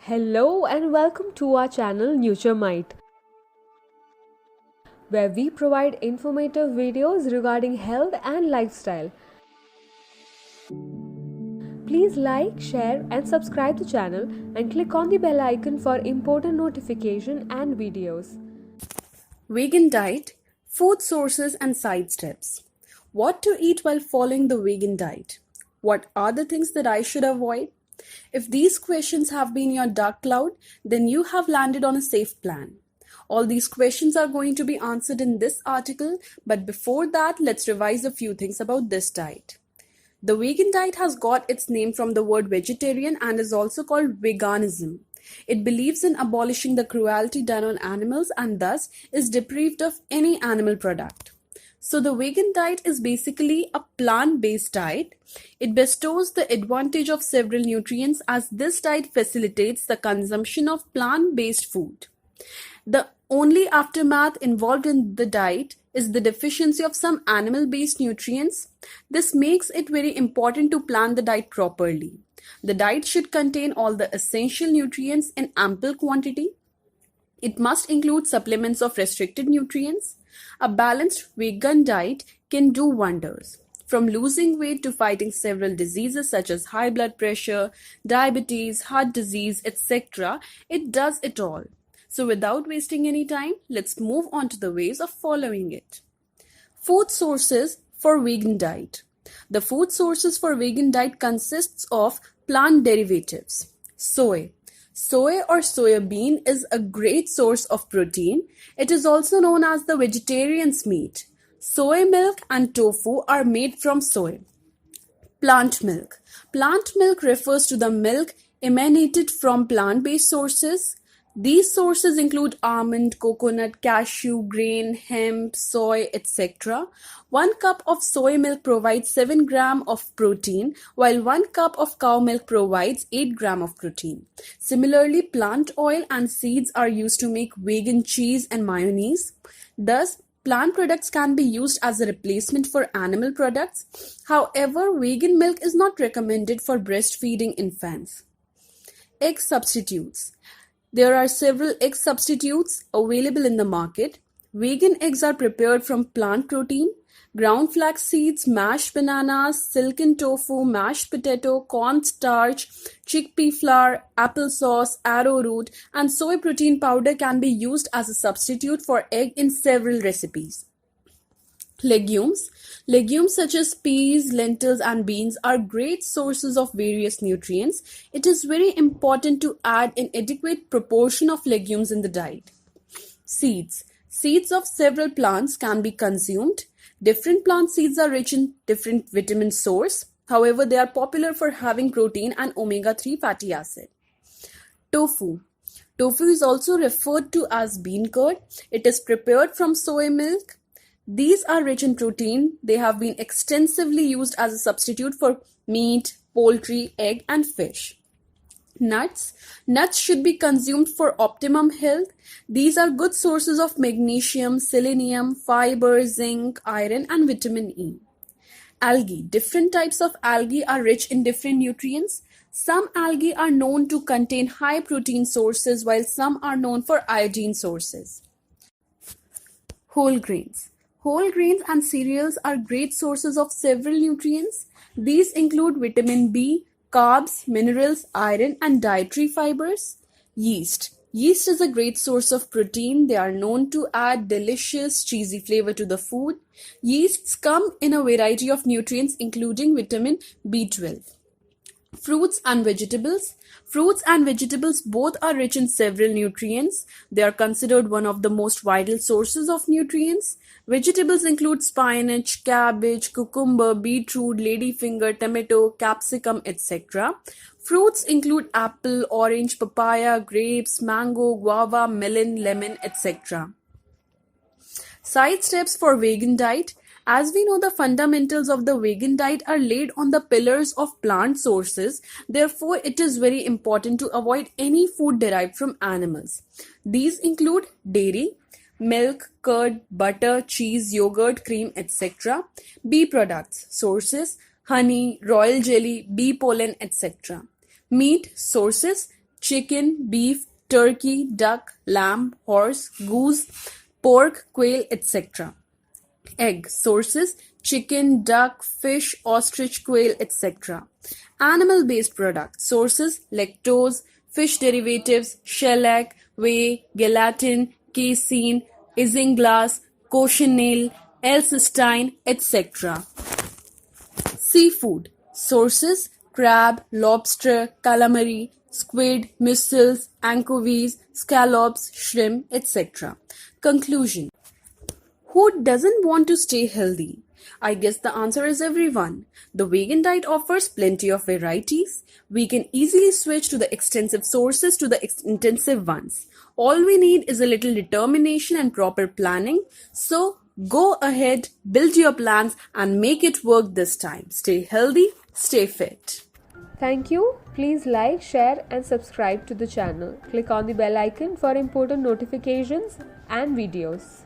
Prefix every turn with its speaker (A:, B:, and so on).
A: Hello and welcome to our channel NutureMite, where we provide informative videos regarding health and lifestyle. Please like, share and subscribe the channel and click on the bell icon for important notification and videos.
B: Vegan diet, food sources and side steps. What to eat while following the vegan diet? What are the things that I should avoid? If these questions have been your dark cloud, then you have landed on a safe plan. All these questions are going to be answered in this article, but before that, let's revise a few things about this diet. The vegan diet has got its name from the word vegetarian and is also called veganism. It believes in abolishing the cruelty done on animals and thus is deprived of any animal product. So the vegan diet is basically a plant-based diet. It bestows the advantage of several nutrients as this diet facilitates the consumption of plant-based food. The only aftermath involved in the diet is the deficiency of some animal-based nutrients. This makes it very important to plan the diet properly. The diet should contain all the essential nutrients in ample quantity. It must include supplements of restricted nutrients. A balanced vegan diet can do wonders. From losing weight to fighting several diseases such as high blood pressure, diabetes, heart disease, etc., it does it all. So without wasting any time, let's move on to the ways of following it. Food sources for vegan diet. The food sources for vegan diet consists of plant derivatives. Soy. Soy or soya bean is a great source of protein. It is also known as the vegetarian's meat. Soy milk and tofu are made from soy. Plant milk. Plant milk refers to the milk emanated from plant-based sources. These sources include almond, coconut, cashew, grain, hemp, soy, etc. 1 cup of soy milk provides 7 grams of protein, while 1 cup of cow milk provides 8 grams of protein. Similarly, plant oil and seeds are used to make vegan cheese and mayonnaise. Thus, plant products can be used as a replacement for animal products. However, vegan milk is not recommended for breastfeeding infants. Egg substitutes. There are several egg substitutes available in the market. Vegan eggs are prepared from plant protein, ground flax seeds, mashed bananas, silken tofu, mashed potato, cornstarch, chickpea flour, applesauce, arrowroot, and soy protein powder can be used as a substitute for egg in several recipes. Legumes. Legumes such as peas, lentils and beans are great sources of various nutrients. It is very important to add an adequate proportion of legumes in the diet. Seeds. Seeds of several plants can be consumed. Different plant seeds are rich in different vitamin source. However, they are popular for having protein and omega-3 fatty acid. Tofu. Tofu is also referred to as bean curd. It is prepared from soy milk. These are rich in protein. They have been extensively used as a substitute for meat, poultry, egg, and fish. Nuts. Nuts should be consumed for optimum health. These are good sources of magnesium, selenium, fiber, zinc, iron, and vitamin E. Algae. Different types of algae are rich in different nutrients. Some algae are known to contain high protein sources, while some are known for iodine sources. Whole grains. Whole grains and cereals are great sources of several nutrients. These include vitamin B, carbs, minerals, iron, and dietary fibers. Yeast. Yeast is a great source of protein. They are known to add delicious, cheesy flavor to the food. Yeasts come in a variety of nutrients, including vitamin B12. Fruits and vegetables. Fruits and vegetables both are rich in several nutrients. They are considered one of the most vital sources of nutrients. Vegetables include spinach, cabbage, cucumber, beetroot, ladyfinger, tomato, capsicum, etc. Fruits include apple, orange, papaya, grapes, mango, guava, melon, lemon, etc. Side steps for vegan diet. As we know, the fundamentals of the vegan diet are laid on the pillars of plant sources. Therefore, it is very important to avoid any food derived from animals. These include dairy, milk, curd, butter, cheese, yogurt, cream, etc. Bee products, sources, honey, royal jelly, bee pollen, etc. Meat, sources, chicken, beef, turkey, duck, lamb, horse, goose, pork, quail, etc. Egg sources: chicken, duck, fish, ostrich, quail, etc. Animal based products sources: lactose, fish derivatives, shellac, whey, gelatin, casein, isinglass, cochineal, L-cysteine, etc. Seafood sources: crab, lobster, calamari, squid, mussels, anchovies, scallops, shrimp, etc. Conclusion: who doesn't want to stay healthy? I guess the answer is everyone. The vegan diet offers plenty of varieties. We can easily switch to the extensive sources to the intensive ones. All we need is a little determination and proper planning. So go ahead, build your plans, and make it work this time. Stay healthy, stay fit.
A: Thank you. Please like, share, and subscribe to the channel. Click on the bell icon for important notifications and videos.